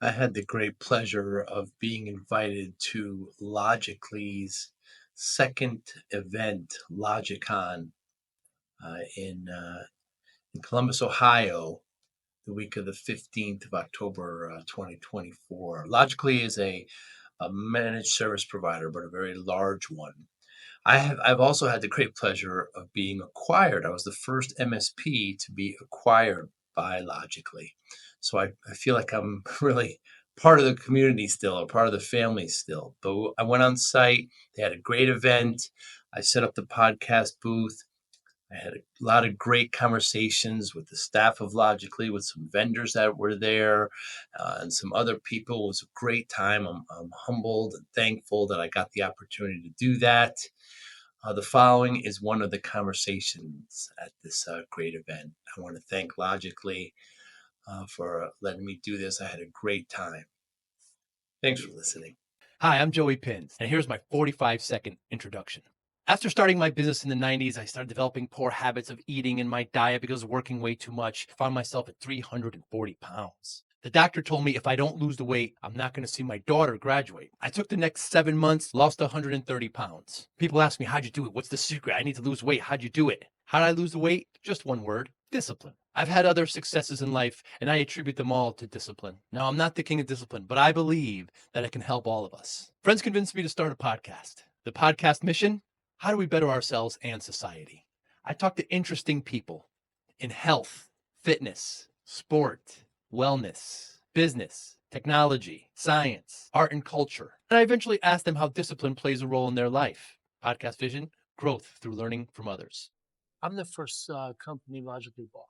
I had the great pleasure of being invited to Logically's second event, LogicCon, in Columbus, Ohio, the week of the 15th of October, 2024. Logically is a managed service provider, but a very large one. I've also had the great pleasure of being acquired. I was the first MSP to be acquired by Logically. So I feel like I'm really part of the community still, or part of the family still. But I went on site, they had a great event. I set up the podcast booth. I had a lot of great conversations with the staff of Logically, with some vendors that were there, and some other people. It was a great time. I'm humbled and thankful that I got the opportunity to do that. The following is one of the conversations at this great event. I want to thank Logically for letting me do this. I had a great time. Thanks for listening. Hi, I'm Joey Pinz, and here's my 45-second introduction. After starting my business in the 90s, I started developing poor habits of eating in my diet because of working way too much. I found myself at 340 pounds. The doctor told me if I don't lose the weight, I'm not going to see my daughter graduate. I took the next 7 months, lost 130 pounds. People ask me, how'd you do it? What's the secret? I need to lose weight. How'd you do it? How did I lose the weight? Just one word: discipline. I've had other successes in life, and I attribute them all to discipline. Now, I'm not the king of discipline, but I believe that it can help all of us. Friends convinced me to start a podcast. The podcast mission: how do we better ourselves and society? I talk to interesting people in health, fitness, sport, wellness, business, technology, science, art, and culture. And I eventually ask them how discipline plays a role in their life. Podcast vision: growth through learning from others. I'm the first company Logically bought,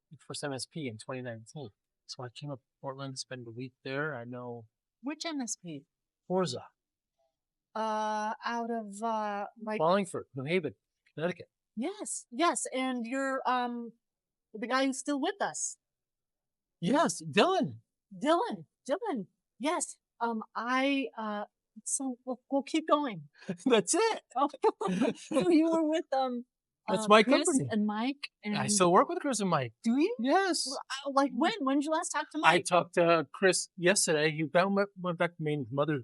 the first MSP in 2019. So I came up to Portland, spent a week there. I know Which MSP? Forza, Out of like Wallingford, New Haven, Connecticut. yes, and you're the guy who's still with us, Yes, Dylan. Dylan. Yes. I so we'll keep going. That's it. Oh, so you were with That's my Chris company. and Mike, and I still work with Chris and Mike. do you? Yes. Like when? When did you last talk to I Mike? talked to Chris yesterday. He went back to Maine. His mother's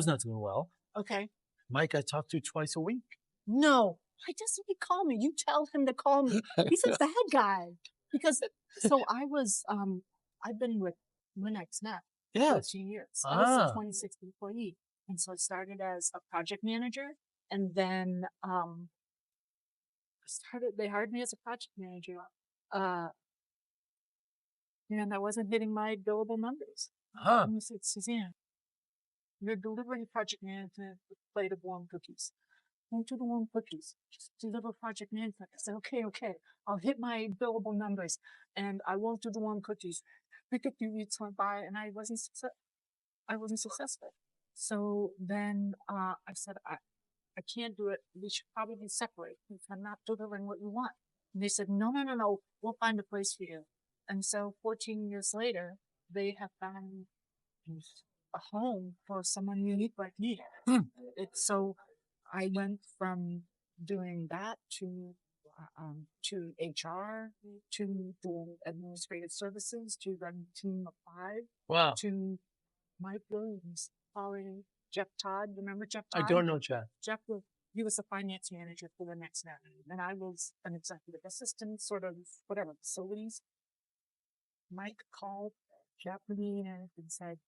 not doing well. Okay. Mike, I talk to twice a week. No, why doesn't he call me? You tell him to call me. He's a bad guy. Because so I've been with WinXNet Yes. 13 years. I was a Ah. 26th employee. And so I started as a project manager, and then they hired me as a project manager. And I wasn't hitting my billable numbers. Huh. And I said, Suzanne, you're delivering project management with a plate of warm cookies. Don't do the warm cookies. Just deliver project management. I said, okay. I'll hit my billable numbers, and I won't do the warm cookies. Pick a few weeks went by, and I wasn't successful. So then I said, I can't do it. We should probably separate because I'm not delivering what you want. And they said, no. We'll find a place for you. And so 14 years later, they have found a home for someone unique like me. So I went from doing that to HR, to doing administrative services, to running a team of 5, Wow. to Mike Williams calling Jeff Todd. Remember Jeff I Todd? don't know, Jeff. He was the finance manager for the WinXNet, and I was an executive assistant, sort of whatever facilities. Mike called Jeff and said,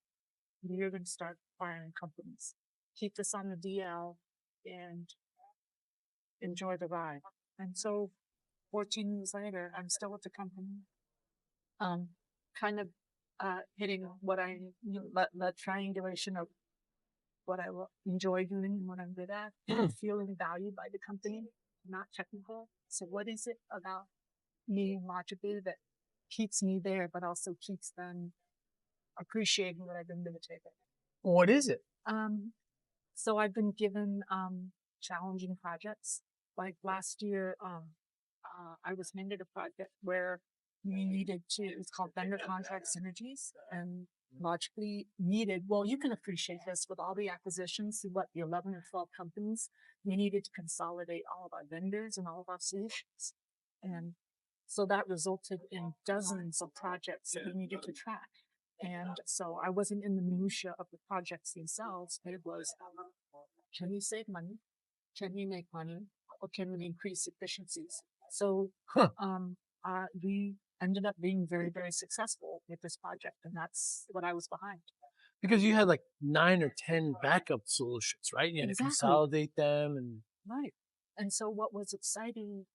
"You're going to start acquiring companies. Keep this on the DL and enjoy the ride." And so 14 years later, I'm still with the company, kind of hitting what that triangulation of what I enjoy doing and what I'm good at, feeling valued by the company, not technical. So what is it about me logically that keeps me there, but also keeps them appreciating what I've been doing to the table? What is it? So I've been given challenging projects. Like last year, I was handed a project where we needed to, it's called vendor contract synergies, and logically needed, well, you can appreciate this with all the acquisitions, what, the 11 or 12 companies, we needed to consolidate all of our vendors and all of our solutions. And so that resulted in dozens of projects that we needed to track. And so I wasn't in the minutia of the projects themselves, but it was, can we save money? Can we make money? Or can we increase efficiencies? So, Huh. we ended up being very, very successful with this project. And that's what I was behind. Because you had like 9 or 10 backup solutions, right? You had to Exactly. consolidate them and Right. And so what was exciting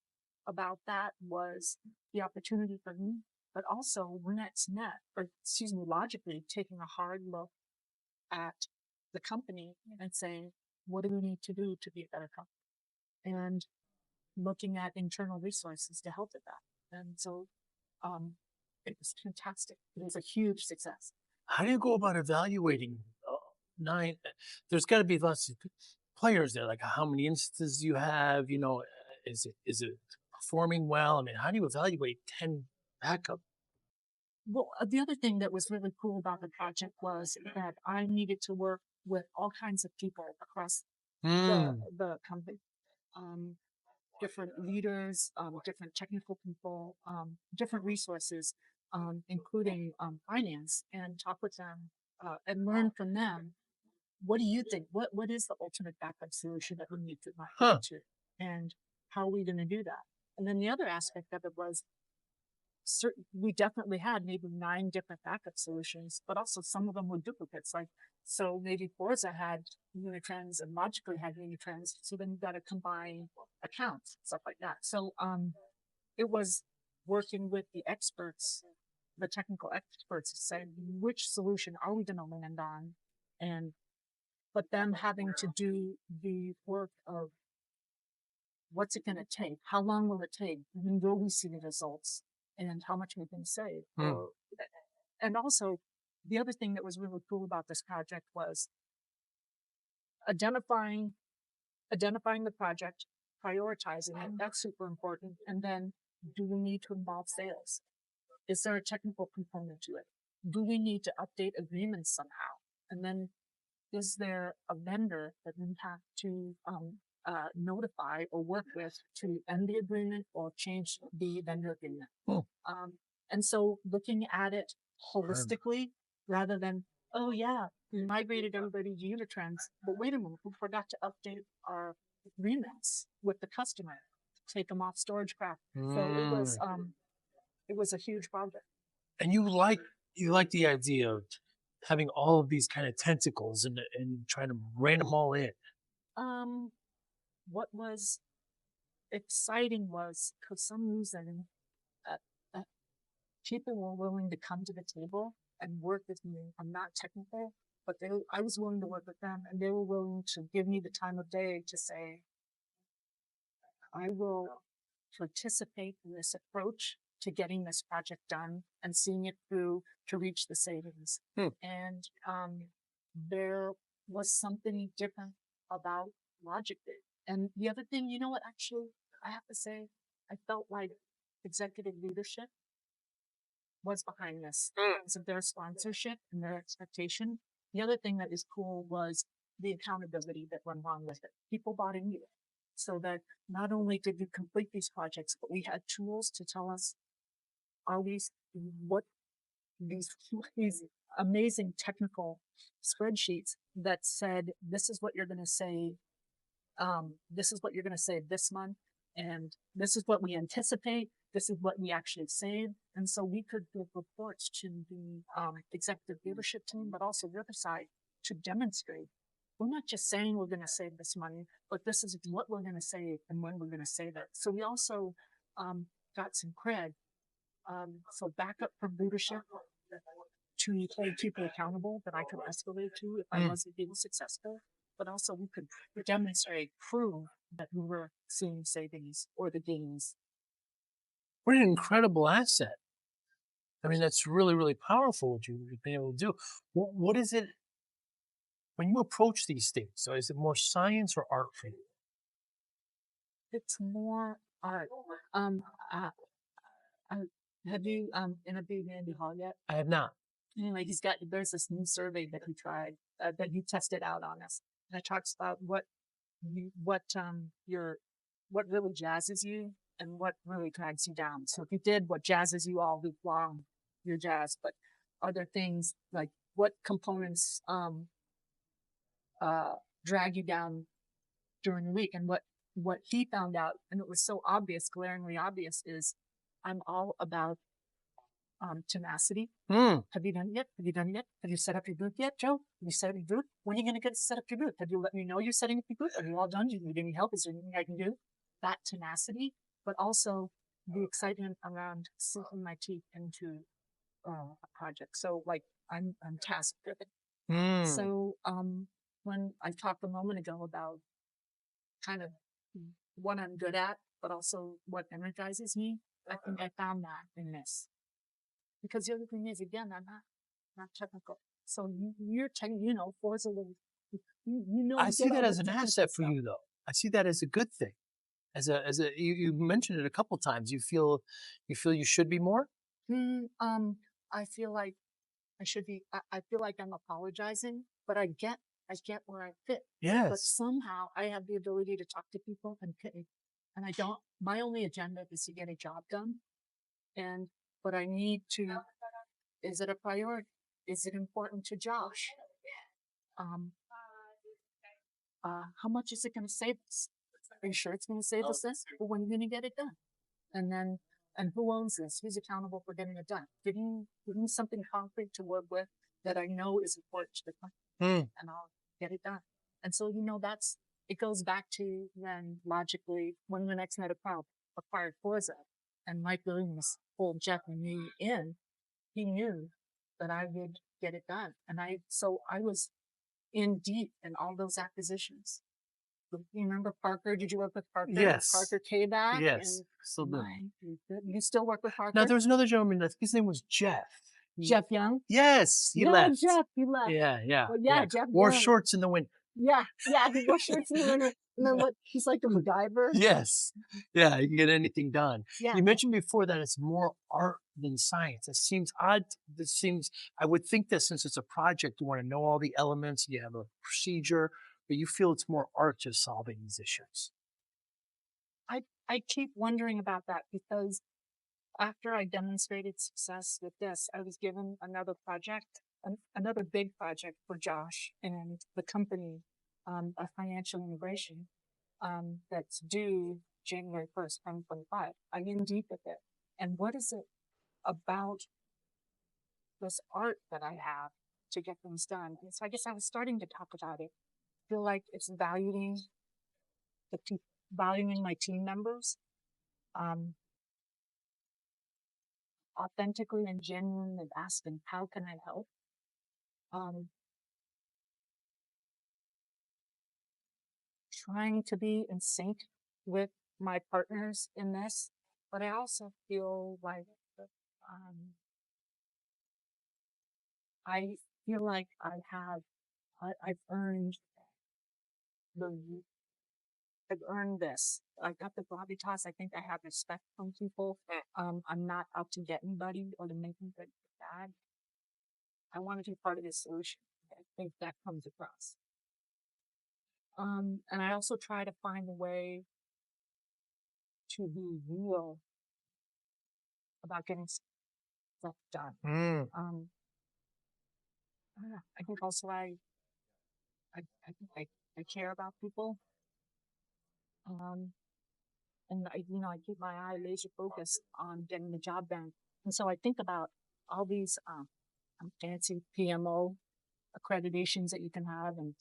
about that was the opportunity for me, but also WinXNet, or excuse me, logically taking a hard look at the company and saying, what do we need to do to be a better company? And looking at internal resources to help with that. And so, it was fantastic. It was a huge success. how do you go about evaluating 9? There's got to be lots of players there. Like how many instances you have? You know, is it performing well? I mean, how do you evaluate 10 backup? Well, the other thing that was really cool about the project was that I needed to work with all kinds of people across the company. Different leaders, different technical people, different resources, including finance, and talk with them and learn from them. What do you think? What is the ultimate backup solution that we need to migrate to, and how are we going to do that? And then the other aspect of it was we definitely had maybe 9 different backup solutions, but also some of them were duplicates. Like, so maybe Forza had Unitrends and Logically had Unitrends. So then you got to combine accounts, stuff like that. So, it was working with the experts, the technical experts to say, which solution are we going to land on? And, but them having to do the work of what's it going to take? How long will it take? When will we see the results? And how much we can save? And also, the other thing that was really cool about this project was identifying the project, prioritizing it. That's super important. And then, do we need to involve sales? Is there a technical component to it? Do we need to update agreements somehow? And then, is there a vendor that we have to notify or work with to end the agreement or change the vendor agreement? And so looking at it holistically rather than, oh yeah, we migrated everybody to Unitrends, but wait a minute, we forgot to update our agreements with the customer, take them off storage craft. So it was a huge project. And you like the idea of having all of these kind of tentacles and trying to rein them all in. What was exciting was, for some reason, people were willing to come to the table and work with me. I'm not technical, but I was willing to work with them, and they were willing to give me the time of day to say, I will participate in this approach to getting this project done and seeing it through to reach the savings. And there was something different about Logic. And the other thing, you know what, actually, I have to say, I felt like executive leadership was behind this because of their sponsorship and their expectation. The other thing that is cool was the accountability that went along with it. People bought into it. So that not only did we complete these projects, but we had tools to tell us, these amazing technical spreadsheets that said, this is what you're going to say. This is what you're going to save this month. And this is what we anticipate. This is what we actually save. And so we could give reports to the executive leadership team, but also the other side to demonstrate. We're not just saying we're going to save this money, but this is what we're going to save and when we're going to save it. So we also got some cred. So backup from leadership to hold people accountable that I could escalate to if I wasn't being successful. But also we could demonstrate, prove that we were seeing savings or the gains. What an incredible asset. I mean, that's really, really powerful what you've been able to do. What is it when you approach these things? So is it more science or art for you? It's more art. Have you interviewed Andy Hall yet? I have not. Anyway, there's this new survey that he tried, that he tested out on us. And it talks about what really jazzes you and what really drags you down. So if you did what jazzes you all week long, you're jazzed. But are there things like what components drag you down during the week? And what he found out, and it was so obvious, glaringly obvious, is I'm all about tenacity. Have you done it yet? Have you done it yet? Have you set up your booth yet, Joe? Have you set up your booth? When are you going to set up your booth? Have you let me know you're setting up your booth? Are you all done? Do you need any help? Is there anything I can do? That tenacity, but also the excitement around sinking my teeth into a project. So like I'm task driven. So when I talked a moment ago about kind of what I'm good at, but also what energizes me, I think I found that in this. Because the other thing is, again, I'm not technical. So you're Forza, you know. I see that as an asset for you, though. I see that as a good thing. You mentioned it a couple times. You feel you should be more. I feel like I should be. I feel like I'm apologizing, but I get where I fit. Yes. But somehow I have the ability to talk to people and I don't. My only agenda is to get a job done, but I need to. Is it a priority? Is it important to Josh? How much is it going to save us? Are you sure it's going to save us this? Well, when are you going to get it done? And who owns this? Who's accountable for getting it done? Give me something concrete to work with that I know is important to the company, and I'll get it done. And so, it goes back to then logically when WinXNet acquired Forza and Mike Williams pulled Jeff and me in, he knew that I would get it done. And so I was in deep in all those acquisitions. You remember Parker? Did you work with Parker? Yes. Parker K-Back? Yes. Still do. You still work with Parker? Now, there was another gentleman, his name was Jeff. Jeff Young? Yes, he left. Jeff, he left. Yeah. Well, Jeff wore Young. shorts in the winter. Yeah, he wore shorts in the winter. And then he's like a MacGyver. Yes. Yeah, you can get anything done. Yeah. You mentioned before that it's more art than science. It seems odd. I would think that since it's a project, you want to know all the elements, you have a procedure, but you feel it's more art to solving these issues. I keep wondering about that because after I demonstrated success with this, I was given another project, another big project for Josh and the company, a financial integration, that's due January 1st, 2025. I'm in deep with it. And what is it about this art that I have to get things done? And so I guess I was starting to talk about it. I feel like it's valuing my team members, authentically and genuinely asking, how can I help? Trying to be in sync with my partners in this, but I also feel like I've earned this. I got the gravitas. I think I have respect from people. I'm not out to get anybody or to make anybody bad. I want to be part of the solution. I think that comes across. And I also try to find a way to be real about getting stuff done. I think also I care about people. And I keep my eye laser focused on getting the job done. And so I think about all these fancy PMO accreditations that you can have, and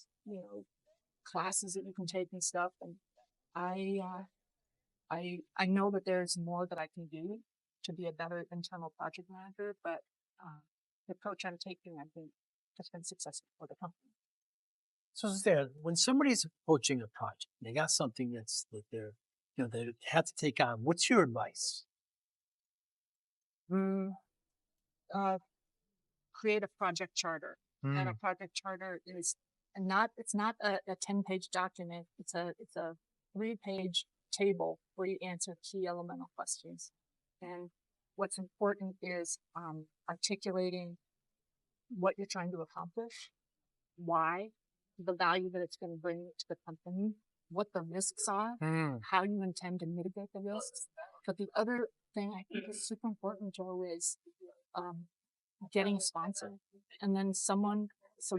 classes that you can take and stuff. And I know that there's more that I can do to be a better internal project manager, but the approach I'm taking, I think, has been successful for the company. So when somebody's approaching a project, they got something that they have to take on. What's your advice? Create a project charter. And a project charter is it's not a 10-page document. It's a 3-page table where you answer key elemental questions. And what's important is articulating what you're trying to accomplish, why, the value that it's going to bring to the company, what the risks are, how you intend to mitigate the risks. But the other thing I think is super important, Joe, is getting a sponsor, and then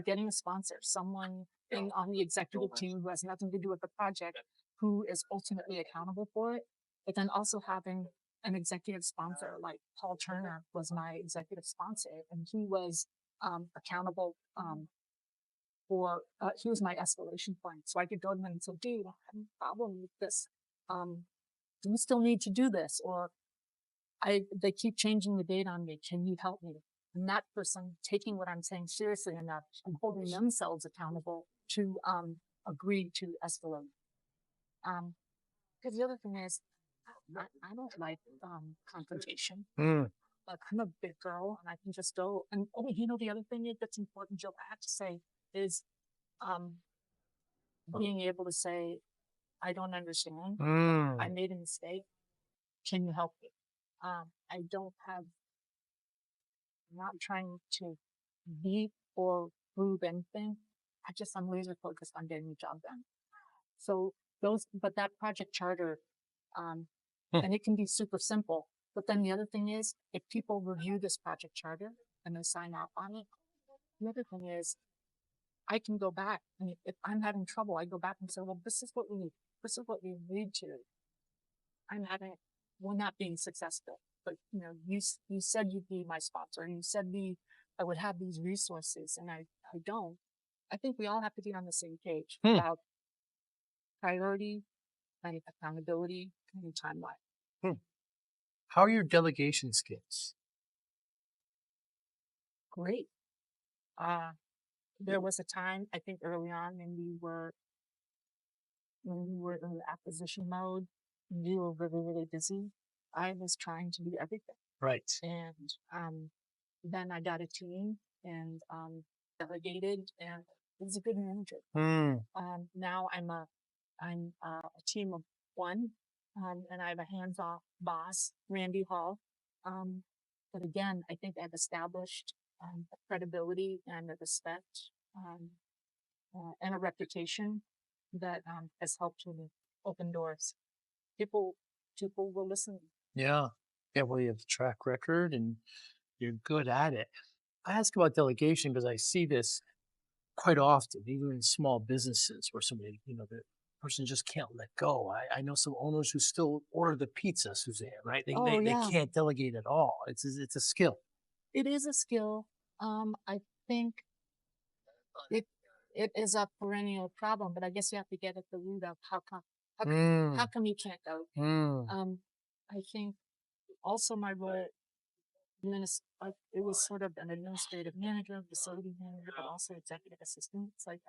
getting a sponsor, someone on the executive team who has nothing to do with the project, who is ultimately accountable for it, but then also having an executive sponsor, like Paul Turner was my executive sponsor, and he was accountable he was my escalation point. So I could go to him and say, dude, I have a problem with this. Do you still need to do this? Or they keep changing the date on me. Can you help me? And that person taking what I'm saying seriously enough and holding themselves accountable to agree to escalate. Because the other thing is, I don't like confrontation. Like, I'm a big girl and I can just go. And the other thing that's important, Jill, I have to say is being able to say, I don't understand. I made a mistake. Can you help me? I don't have, I'm not trying to beat or prove anything. I'm laser focused on getting the job done. So but that project charter, and it can be super simple. But then the other thing is, if people review this project charter and they sign off on it, the other thing is, I can go back, and if I'm having trouble, I go back and say, well, this is what we need. This is what we agreed to. We're not being successful, but you said you'd be my sponsor, and you said I would have these resources, and I don't. I think we all have to be on the same page about priority and accountability and timeline. How are your delegation skills? Great. There was a time, I think early on, when we were in the acquisition mode, we were really, really busy. I was trying to do everything. Right. And then I got a team and delegated, and it was a good manager. Now I'm a team of one, and I have a hands-off boss, Randy Hall. But again, I think I've established a credibility and a respect and a reputation that has helped me open doors. People will listen. Yeah. Well, you have a track record and you're good at it. I ask about delegation because I see this quite often, even in small businesses where somebody, the person just can't let go. I know some owners who still order the pizza, Suzanne, right? They can't delegate at all. It's a skill. It is a skill. I think it is a perennial problem, but I guess you have to get at the root of how come you can't go. I think also my role, it was sort of an administrative manager, facility manager, but also executive assistant. It's like,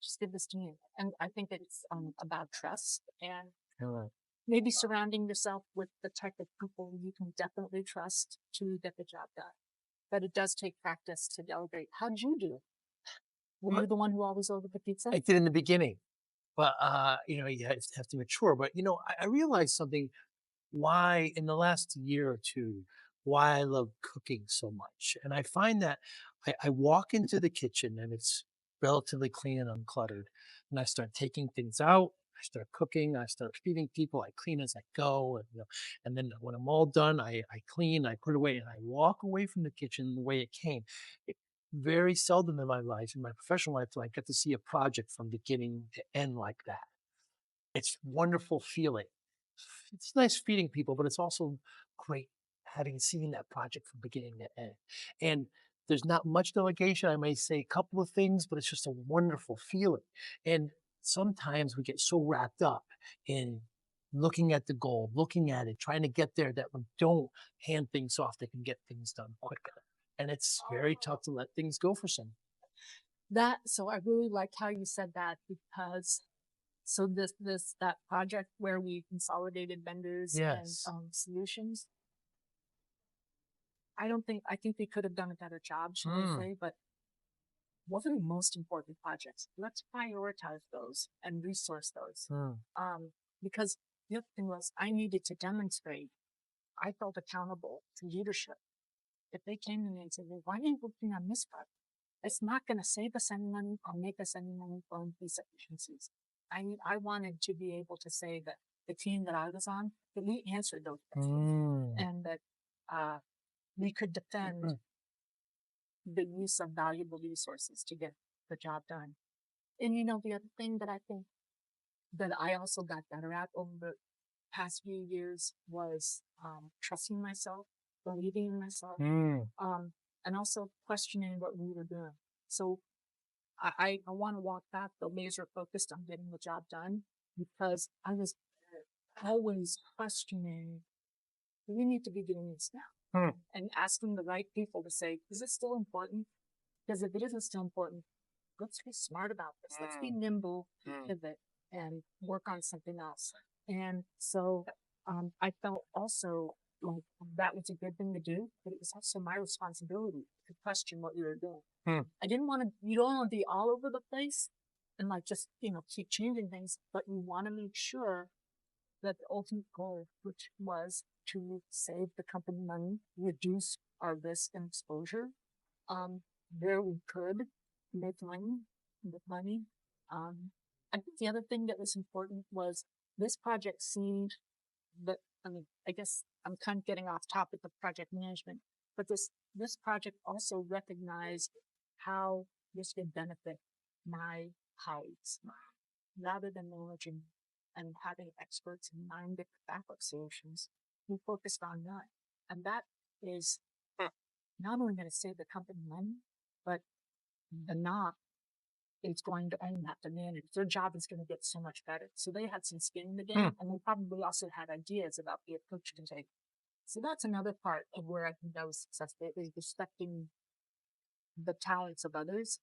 just give this to me. And I think it's about trust and maybe surrounding yourself with the type of people you can definitely trust to get the job done. But it does take practice to delegate. How did you do it? Were you the one who always ordered the pizza? I did in the beginning, but you have to mature. But I realized something. Why in the last year or two, why I love cooking so much, and I find that I walk into the kitchen and it's relatively clean and uncluttered, and I start taking things out. I start cooking. I start feeding people. I clean as I go, and then when I'm all done, I clean. I put it away, and I walk away from the kitchen the way it came. Very seldom in my life, in my professional life, do I get to see a project from beginning to end like that. It's a wonderful feeling. It's nice feeding people, but it's also great seen that project from beginning to end. And there's not much delegation. I may say a couple of things, but it's just a wonderful feeling. And sometimes we get so wrapped up in looking at the goal, looking at it, trying to get there, that we don't hand things off that can get things done quicker. And it's very tough to let things go for some. So I really like how you said that, because that project where we consolidated vendors and solutions, I think we could have done a better job, shall I say, but what are the most important projects? Let's prioritize those and resource those. Because the other thing was, I needed to demonstrate I felt accountable to leadership. If they came to me and said, well, why are you working on this project? It's not going to save us any money or make us any money or increase efficiencies. I wanted to be able to say that the team that I was on, that we answered those questions and that we could defend the use of valuable resources to get the job done. And you know, the other thing that I think that I also got better at over the past few years was trusting myself, believing in myself, and also questioning what we were doing. So I want to walk back the laser focused on getting the job done because I was always questioning, do we need to be doing this now? And asking the right people to say, is it still important? Because if it isn't still important, let's be smart about this. Let's be nimble, pivot, and work on something else. And so I felt also like that was a good thing to do, but it was also my responsibility to question what we were doing. I didn't want to, you don't want to be all over the place and like just, you know, keep changing things, but you want to make sure that the ultimate goal, which was to save the company money, reduce our risk and exposure, where we could make money. I think the other thing that was important was this project seemed that, I mean, I guess I'm kind of getting off topic of project management, but this project also recognized how this would benefit my colleagues rather than managing and having experts in 9 different backup solutions. We focused on that. And that is not only going to save the company money, but the NOC is going to own that to manage. Their job is going to get so much better. So they had some skin in the game, and they probably also had ideas about the approach to take. So that's another part of where I think I was successful, is respecting the talents of others.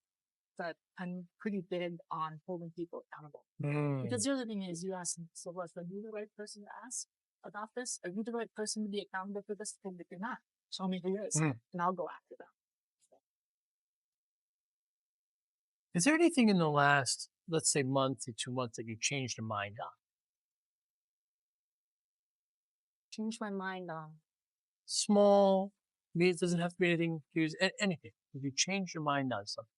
But I'm pretty big on holding people accountable. Because the other thing is, you ask them, so was, are you the right person to ask about this? Are you the right person to be accountable for this? And if you're not, show me who is, and I'll go after them. Is there anything in the last, let's say, month to 2 months that you changed your mind on? Change my mind on. Small, it doesn't have to be anything huge, anything. If you change your mind on something,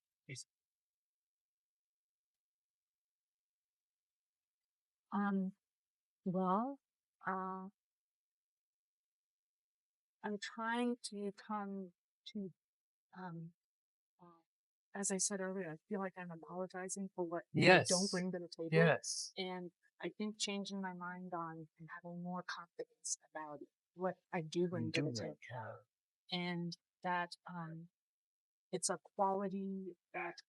Well, I'm trying to come to, as I said earlier, I feel like I'm apologizing for what I don't bring to the table. Yes. And I think changing my mind on and having more confidence about what I do bring to the table. And that, it's a quality that,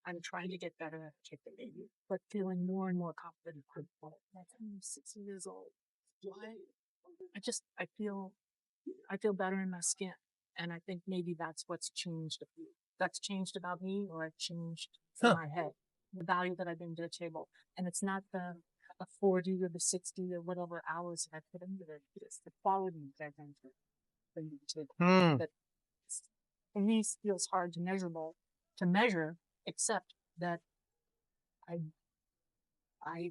I'm trying to get better at articulating, but feeling more and more confident. I'm 60 years old. I feel better in my skin. And I think maybe that's what's changed. That's changed about me, or I've changed in my head, the value that I bring to the table. And it's not the 40 or the 60 or whatever hours that I put into it. It's the quality that I bring to the table. That for me feels hard to measure, except that I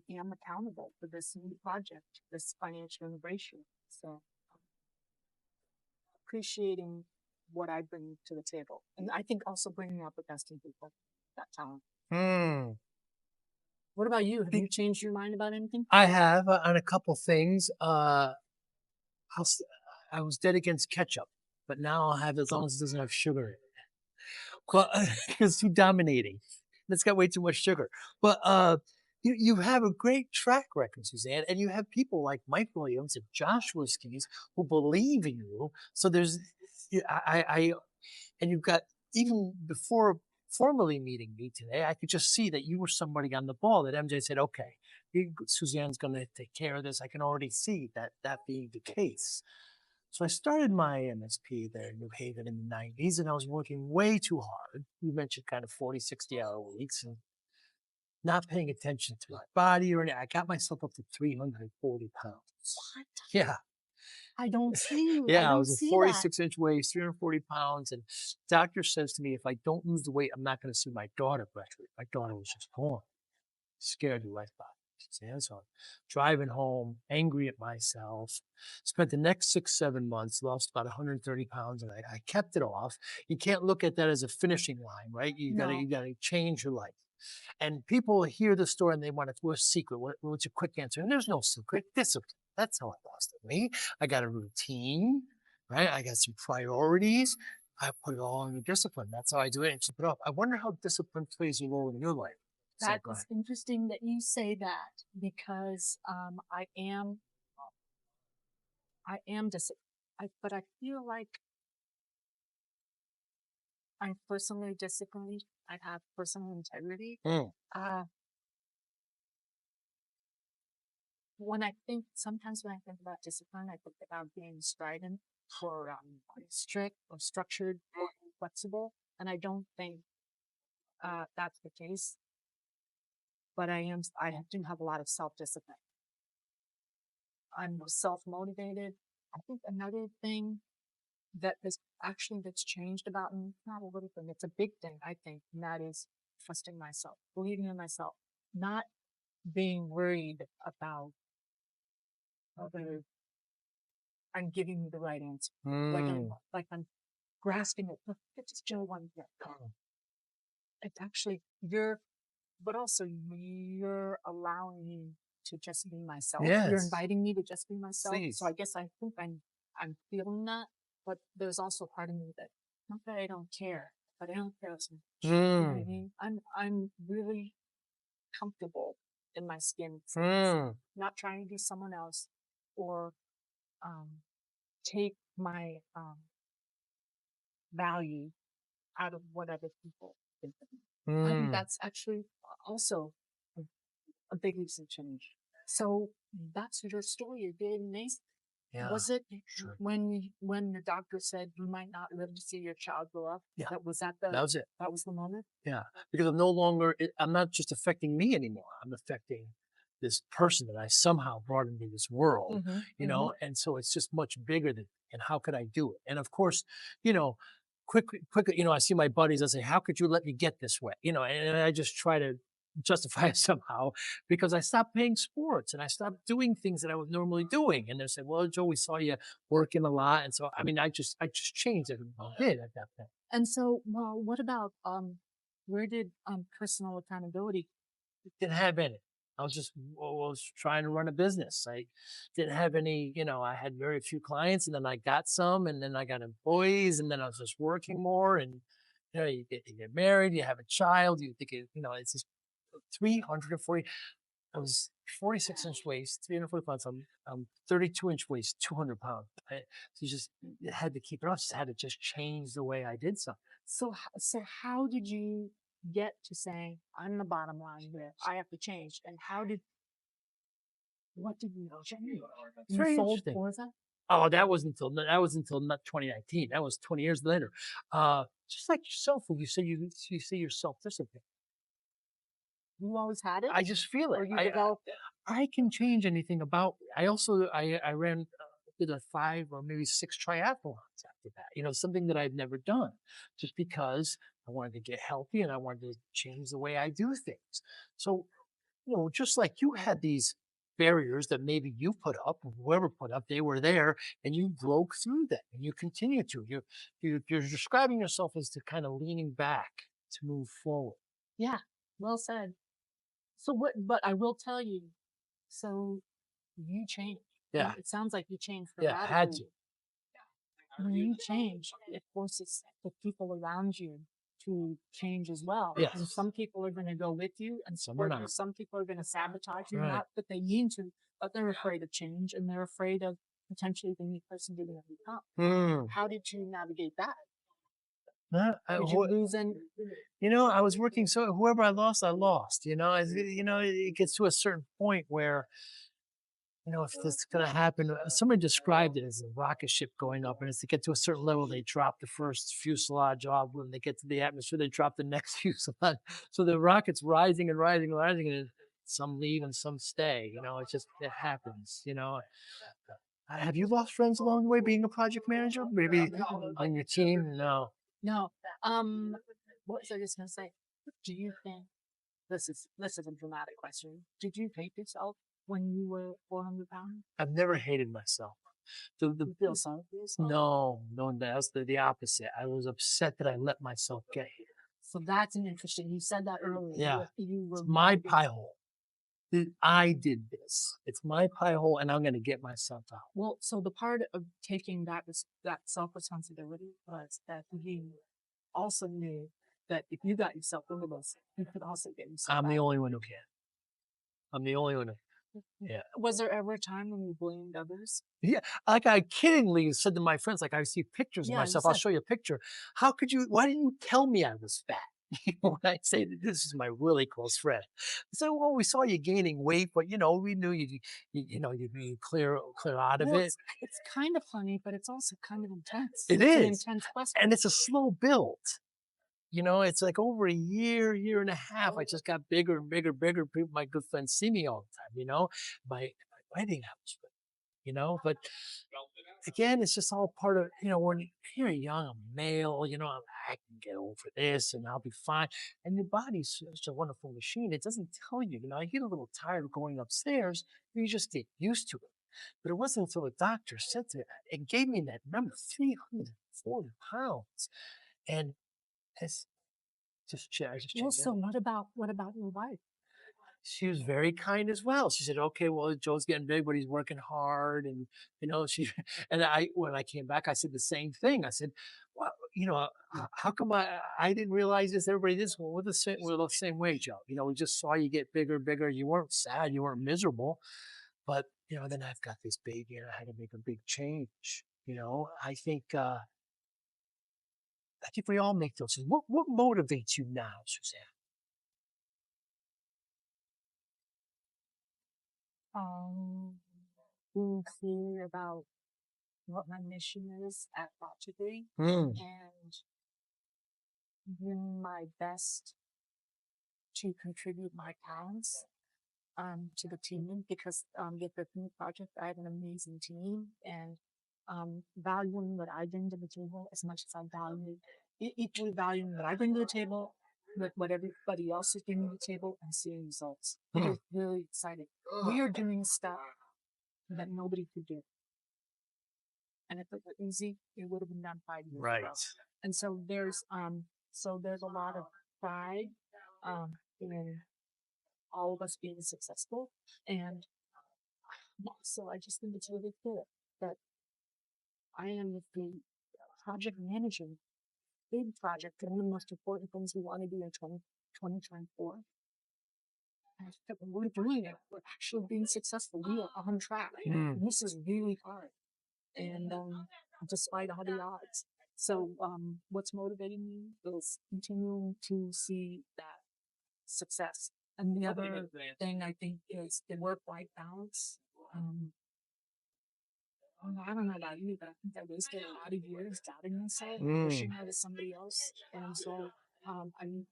am accountable for this new project, this financial integration. So appreciating what I bring to the table. And I think also bringing out the best in people, that talent. What about you? Have you changed your mind about anything? I have on a couple things. I was dead against ketchup, but now I'll have it as long as it doesn't have sugar in it. Well, it's too dominating. It's got way too much sugar. But you have a great track record, Suzanne, and you have people like Mike Williams and Joshua Skis who believe in you. So there's, and you've got, even before formally meeting me today, I could just see that you were somebody on the ball that MJ said, okay, Suzanne's going to take care of this. I can already see that being the case. So I started my MSP there in New Haven in the 90s, and I was working way too hard. You mentioned kind of 40, 60-hour weeks and not paying attention to my body or anything. I got myself up to 340 pounds. What? Yeah. I don't see. Yeah, I was a 46-inch waist, 340 pounds. And doctor says to me, if I don't lose the weight, I'm not going to see my daughter graduate. My daughter was just born. Scared the life out of me. So I'm driving home, angry at myself. Spent the next 6-7 months, lost about 130 pounds, and I kept it off. You can't look at that as a finishing line, right? You gotta change your life. And people hear the story and they want to, what's a secret? What's a quick answer? And there's no secret. Discipline. That's how I lost it. Me. I got a routine, right? I got some priorities. I put it all in the discipline. That's how I do it and keep it up. I wonder how discipline plays a role in your life. So That go is ahead. interesting that you say that because I am but I feel like I'm personally disciplined. I have personal integrity. Mm. Uh, sometimes when I think about discipline, I think about being strident or strict or structured or flexible. And I don't think that's the case. But I do have a lot of self-discipline. I'm self-motivated. I think another thing that's changed about me, not a little thing, it's a big thing, I think, and that is trusting myself, believing in myself, not being worried about whether I'm giving you the right answer. Like I'm grasping it. Look, it's just Joe one yet. It's actually but also you're allowing me to just be myself. You're Yes. inviting me to just be myself. Please. So I guess I think I'm feeling that, but there's also part of me that not that I don't care, but I don't care as much. You know what I mean? I'm really comfortable in my skin, not trying to be someone else or take my value out of what other people think of me. I think that's actually also a big recent change. So that's your story. You're very amazing. Yeah. Was it Sure. when the doctor said you might not live to see your child grow up? Yeah. That was That was it. That was the moment. Yeah. Because I'm no longer, I'm not just affecting me anymore. I'm affecting this person that I somehow brought into this world, you know, and so it's just much bigger than, and how could I do it? And of course, you know, quickly, you know, I see my buddies, I say, how could you let me get this way? You know, and I just try to justify it somehow because I stopped playing sports and I stopped doing things that I was normally doing. And they say, well, Joe, we saw you working a lot. And so, I mean, I just changed it a bit at that point. And so, well, what about where did personal accountability? Didn't have any. I was trying to run a business. I didn't have any, you know, I had very few clients and then I got some and then I got employees and then I was just working more and, you know, you get married, you have a child, you think, you know, it's just 340, I was 46-inch waist, 340 pounds. I'm 32-inch waist, 200 pounds. So you just had to keep it up. Just had to just change the way I did something. So how did you get to saying I'm the bottom line here? I have to change. And what did you change? It's very interesting. Forza? Oh, that was until not 2019. That was 20 years later. Just like yourself, when you say you say you're self-disciplined. You always had it? I just feel it. Or you developed it? I can change anything about me. I ran did a 5 or maybe 6 triathlons after that. You know, something that I've never done, just because I wanted to get healthy and I wanted to change the way I do things. So, you know, just like you had these barriers that maybe you put up, or whoever put up, they were there, and you broke through them, and you continue to. You're describing yourself as to kind of leaning back to move forward. Yeah, well said. So but I will tell you, so you changed. Yeah. It sounds like you changed Yeah, I had to. When you change, it forces the people around you to change as well. Yes. And some people are going to go with you and Some are support you. not. Some people are going to sabotage you, Right. not that they mean to, but they're afraid of change and they're afraid of potentially the new person you're going to become. How did you navigate that? Did you lose any? You know, I was working, so whoever I lost, you know, it gets to a certain point where, you know, if this is going to happen, somebody described it as a rocket ship going up, and as they get to a certain level, they drop the first fuselage off. When they get to the atmosphere, they drop the next fuselage. So the rocket's rising and rising and rising, and some leave and some stay. You know, it happens, you know. Have you lost friends along the way being a project manager? Maybe on your team? No. No. What was I just going to say? Do you think this is a dramatic question? Did you hate yourself when you were 400 pounds? I've never hated myself. You feel sorry for yourself? No, that was the opposite. I was upset that I let myself get here. So that's an interesting. You said that earlier. Yeah. You were It's my pie hole. that I did this. It's my pie hole, and I'm going to get myself out. Well, so the part of taking that self responsibility was that you also knew that if you got yourself into this, you could also get yourself I'm the out. only one who can. I'm the only one. Yeah. Was there ever a time when you blamed others? Yeah. Like I kiddingly said to my friends, like I see pictures of Yeah, you myself. I'll said. show you a picture. Why didn't you tell me I was fat? When I say that this is my really close friend. So, well, we saw you gaining weight, but we knew you'd be clear out of Well, it. it's kind of funny, but it's also kind of intense. It It's an is. intense question. And it's a slow build. It's like over a year and a half. I just got bigger and bigger, bigger. People, my good friends see me all the time, my wedding house, but again, it's just all part of, when you're young, I'm male, I can get over this and I'll be fine. And your body's such a wonderful machine. It doesn't tell you, I get a little tired of going upstairs. You just get used to it. But it wasn't until the doctor said to it gave me that number, 340 pounds. And it's I just Well, changed so what about your wife? she was very kind as well. She said, "Okay, well, Joe's getting big, but he's working hard." And she and when I came back, I said the same thing. I said, "Well, how come I didn't realize this? Everybody did. Well, we're the same way, Joe. We just saw you get bigger, bigger. You weren't sad, you weren't miserable, but then I've got this baby, and I had to make a big change. I think we all make those. What motivates you now, Suzanne?" Being clear about what my mission is at Logically Mm. and doing my best to contribute my talents to the team because with the new project I have an amazing team and valuing what I bring to the table as much as I value equally valuing what I bring to the table with what everybody else is bringing to the table and seeing results. It is really exciting. We are doing stuff that nobody could do. And if it were easy, it would have been done 5 years Right. ago. And so there's a lot of pride in all of us being successful. And so I just think it's really cool that I am the project manager, big project, and one of the most important things we want to do in 2024. We're doing it. We're actually being successful. We are on track. This is really hard. And despite all the odds. So what's motivating me is continuing to see that success. And the other thing I think is the work-life balance. I don't know about you, but I think I wasted a lot of years doubting myself, pushing out to somebody else. And so I'm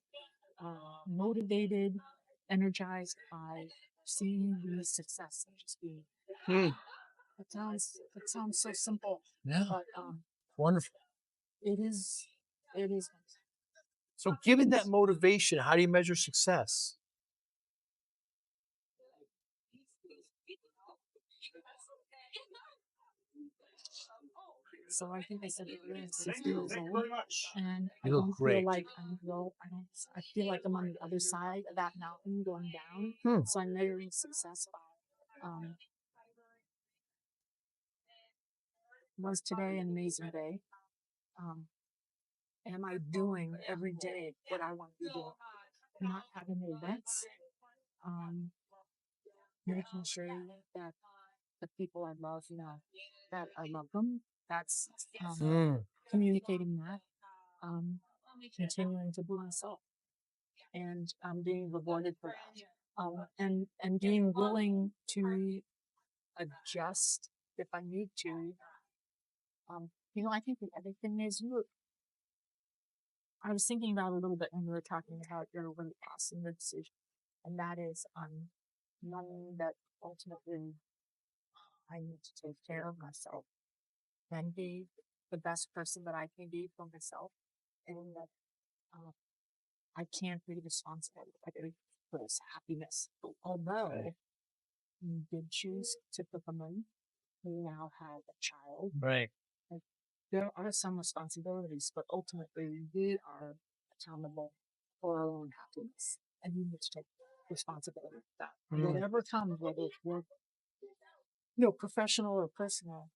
motivated, energized by seeing the success and just being. It sounds so simple. Yeah. But Wonderful. it is. So, given that motivation, how do you measure success? So I think I said earlier, 60 years old, and I You look don't great. feel like I'm low. I feel like I'm on the other side of that mountain going down. So I'm measuring success by was today an amazing day? Am I doing every day what I want to be doing? Not having events, making sure that the people I love, that I love them. That's communicating that, continuing to be myself, and being rewarded for that, and being willing to adjust if I need to. I think the other thing is I was thinking about it a little bit when we were talking about your weight loss and the decision, and that is knowing that ultimately I need to take care of myself and be the best person that I can be for myself, and that I can't be responsible for his happiness. Although you did choose to put the money, we now have a child. Right. There are some responsibilities, but ultimately we are accountable for our own happiness, and we need to take responsibility for that. Mm. Whatever comes, whether it's work, professional or personal,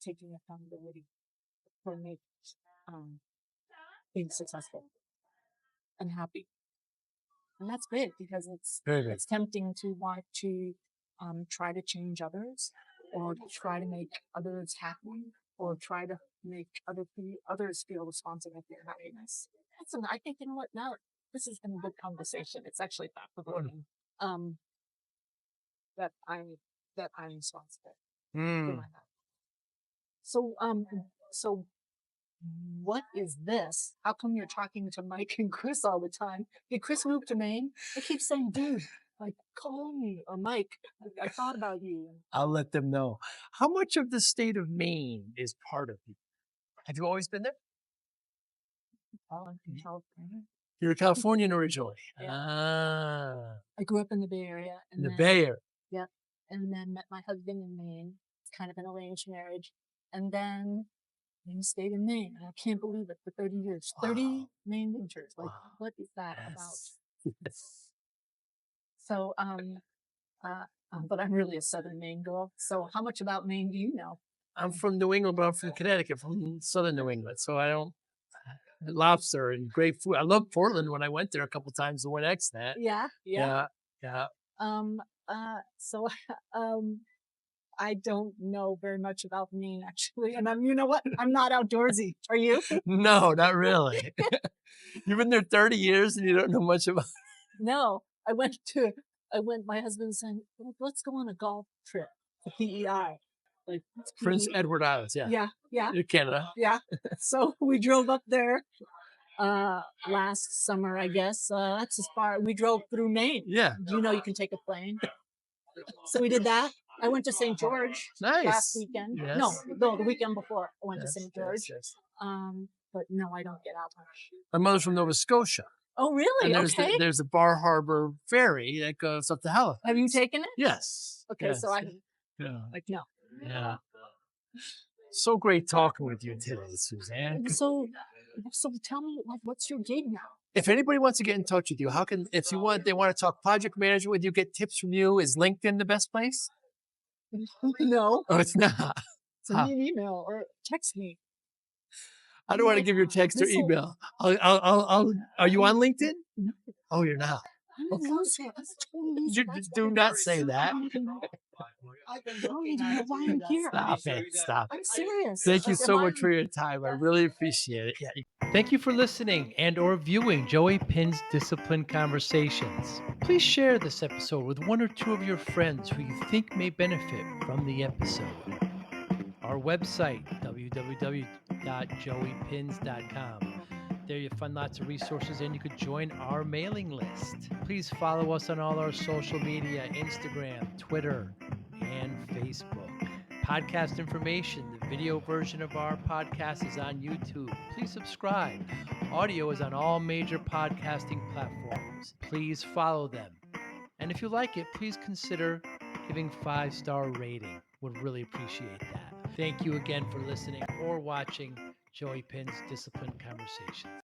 taking accountability for me, being successful and happy. And that's big because Very big. it's tempting to want to try to change others, or try to make others happy, or try to make others feel responsible for your happiness. I think, you know what, now this has been a good conversation. It's actually thought-provoking, that I'm responsible for my happiness. So what is this? How come you're talking to Mike and Chris all the time? Did Chris move to Maine? I keep saying, dude, like, call me, or Mike, I thought about you. I'll let them know. How much of the state of Maine is part of you? Have you always been there? I'm from California. You're a Californian originally. Yeah. Ah, I grew up in the Bay Area. in the Bay Area. Yeah. And then met my husband in Maine. It's kind of an arranged marriage. And then we stayed in Maine. And I can't believe it, for 30 years. 30 Maine winters. Like, what is that about? So, but I'm really a Southern Maine girl. So how much about Maine do you know? I'm from New England, but I'm from Connecticut, from Southern New England. So I don't, lobster and great food. I love Portland when I went there a couple times to WinXNet. Yeah. Yeah. So, I don't know very much about Maine, actually. And you know what? I'm not outdoorsy. Are you? No, not really. You've been there 30 years and you don't know much about. No, my husband said, well, let's go on a golf trip to PEI. Like Prince Edward Islands. Yeah. Yeah. In Canada. Yeah. So we drove up there, last summer, I guess. That's as far, we drove through Maine. Yeah. You know, you can take a plane. So we did that. I went to St. George Nice. last weekend. Yes. No, the weekend before I went to St. George. Yes. But no, I don't get out much. My mother's from Nova Scotia. Oh, really? And Okay. there's the Bar Harbor ferry that goes up to Halifax. Have you taken it? Yes. Okay, Yes. so Yeah. no. Yeah. So great talking with you today, Suzanne. So tell me, like, what's your gig now? If anybody wants to get in touch with you, they want to talk project management with you, get tips from you, is LinkedIn the best place? No. Oh, it's not. Send me an email or text me. I don't want to give your text or email. I'll are you on LinkedIn? No. Oh, you're not. Do not say that. I don't even know why I'm here. Stop it. Stop. I'm serious. Thank you so much for your time. I really appreciate it. Yeah. Thank you for listening and or viewing Joey Pinz Discipline Conversations. Please share this episode with one or two of your friends who you think may benefit from the episode. Our website, www.joeypins.com. There you'll find lots of resources and you could join our mailing list. Please follow us on all our social media, Instagram, Twitter, and Facebook. Podcast information, the video version of our podcast is on YouTube. Please subscribe. Audio is on all major podcasting platforms. Please follow them. And if you like it, please consider giving 5-star rating. Would really appreciate that. Thank you again for listening or watching Joey Pinz Discipline Conversations.